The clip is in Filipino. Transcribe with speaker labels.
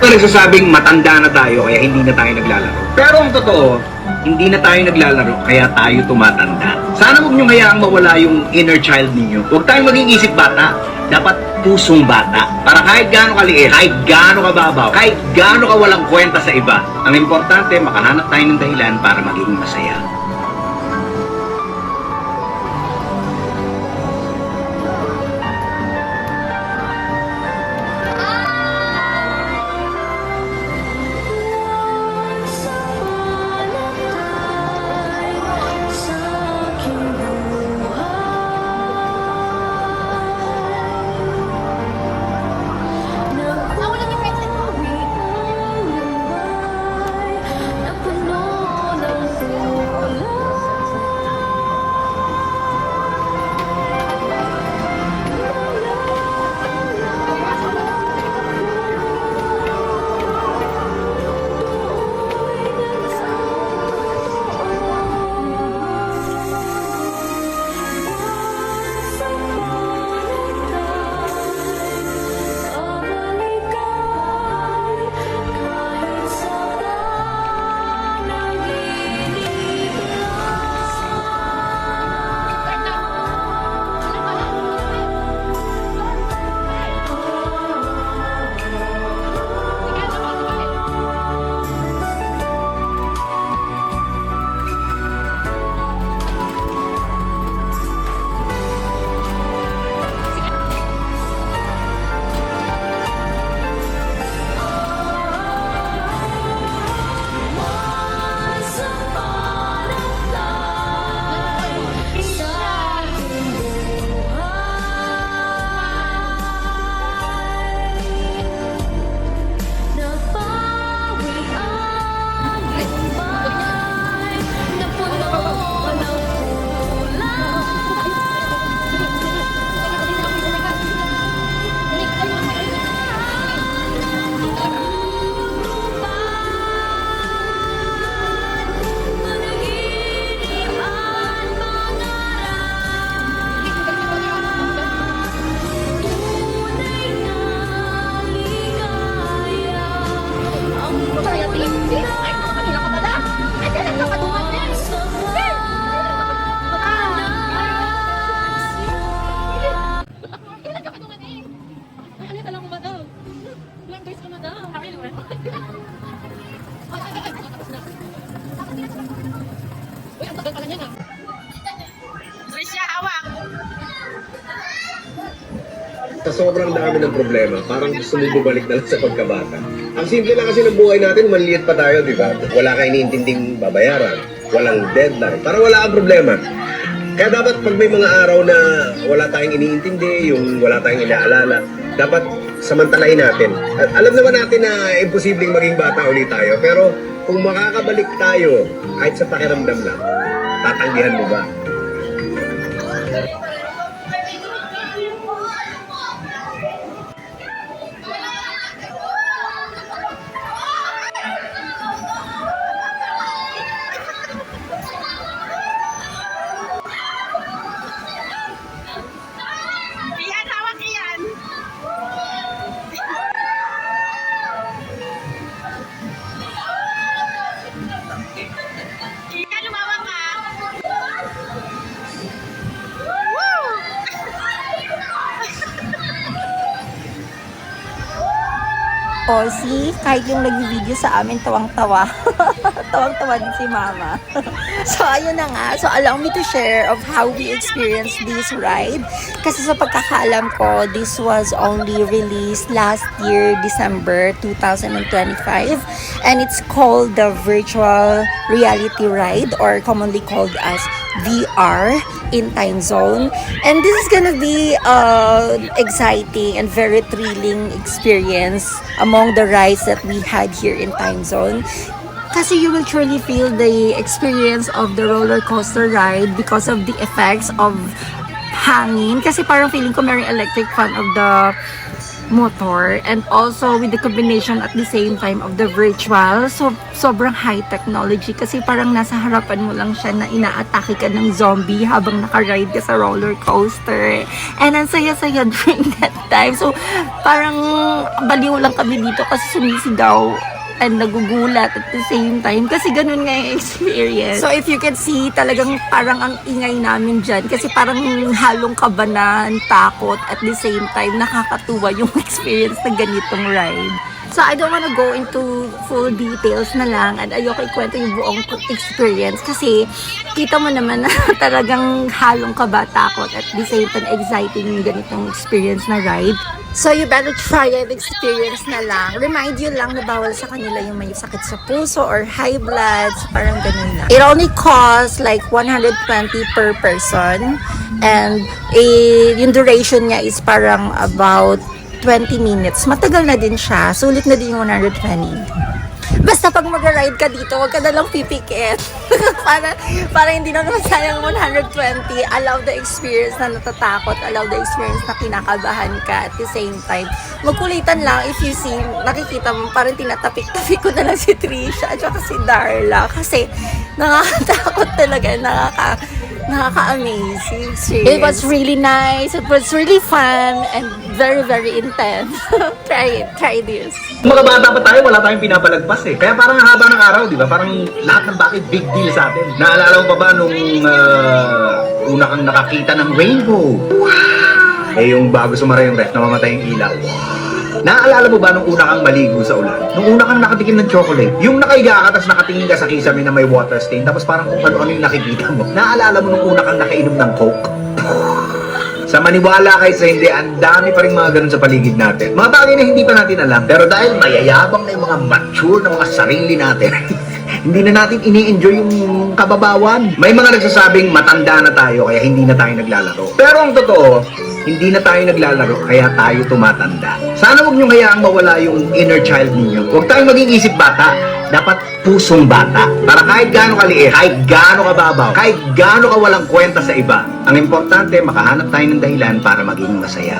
Speaker 1: Nagsasabing matanda na tayo kaya hindi na tayo naglalaro. Pero ang totoo, hindi na tayo naglalaro kaya tayo tumatanda. Sana huwag nyo hayaang mawala yung inner child ninyo. Huwag tayong maging isip bata. Dapat pusong bata. Para kahit gaano kaliit, kahit gaano kababaw, kahit gaano ka walang kwenta sa iba. Ang importante, makahanap tayo ng dahilan para maging masaya. Sa sobrang dami ng problema, parang gusto mo bumalik na lang sa pagkabata. Ang simple lang kasi ng buhay natin, maliit pa tayo, di ba? Wala kang iniintinding babayaran, walang deadline, parang wala kang problema. Kaya dapat pag may mga araw na wala tayong iniintindi, yung wala tayong inaalala, dapat samantalain natin. At alam naman natin na imposibleng maging bata ulit tayo, pero kung makakabalik tayo, kahit sa pakiramdam lang, tatanggihan mo ba?
Speaker 2: O, see, kahit yung nag-video sa amin, tawang-tawa. Tawang-tawa din si Mama. So, ayun na nga. So, allow me to share of how we experienced this ride. Kasi sa pagkakaalam ko, this was only released last year, December 2025. And it's called the Virtual Reality Ride, or commonly called as VR in Time Zone. And this is gonna be exciting and very thrilling experience among the rides that we had here in Time Zone. Kasi you will truly feel the experience of the roller coaster ride because of the effects of hangin. Kasi parang feeling ko merong electric fan of the motor, and also with the combination at the same time of the virtual. So, sobrang high technology kasi parang nasa harapan mo lang siya na inaatake ka ng zombie habang nakaride ka sa roller coaster. And ang saya-saya during that time. So, parang baliw lang kami dito kasi sumisigaw and nagugulat at the same time kasi ganun nga yung experience. So if you can see, talagang parang ang ingay namin dyan kasi parang halong kabanan, takot, at the same time nakakatuwa yung experience ng ganitong ride. So I don't wanna go into full details na lang and ayoko ikwento yung buong experience kasi kita mo naman na talagang halong kaba, takot, at the same time exciting yung ganitong experience na ride. So you better try and experience na lang. Remind you lang na bawal sa kanila yung may sakit sa puso or high blood, so parang ganun na. It only costs like 120 per person and yung duration niya is parang about 20 minutes. Matagal na din siya. Sulit na din yung 120. Basta pag mag-ride ka dito, huwag ka na lang pipikit. para hindi na naman sayang 120. Allow the experience na natatakot. Allow the experience na kinakabahan ka at the same time. Magkulitan lang if you see, nakikita mo, parang tinatapik-tapik ko na lang si Trisha at saka si Darla. Kasi nakakatakot talaga, nakaka-amazing. It was really nice. It was really fun and very, very intense. Try this.
Speaker 3: Mga bata pa tayo, wala tayong pinapalagpas eh. Kaya parang haba ng araw, di ba? Parang lahat ng bagay big deal sa atin. Naalala mo pa ba nung una kang nakakita ng rainbow? Wow! Eh yung bago sumara yung ref, namamatay yung ilaw. Naalala mo ba nung una kang maligo sa ulan? Nung una kang nakatikim ng chocolate? Yung nakahiga ka, tapos nakatingin ka sa kisame na may water stain, tapos parang kung ano-ano yung nakikita mo. Naalala mo nung una kang nakainom ng Coke? Sa maniwala kahit sa hindi, ang dami pa rin mga ganun sa paligid natin. Mga bagay na hindi pa natin alam, pero dahil mayayabang na yung mga mature na mga sarili natin, hindi na natin ini-enjoy yung kababawan. May mga nagsasabing matanda na tayo kaya hindi na tayo naglalaro. Pero ang totoo, hindi na tayo naglalaro kaya tayo tumatanda. Sana huwag niyong hayaang mawala yung inner child ninyo. Huwag tayong maging isip bata. Dapat pusong bata. Para kahit gaano kaliit, kahit gaano kababaw, kahit gaano ka walang kwenta sa iba, ang importante, makahanap tayo ng dahilan para maging masaya.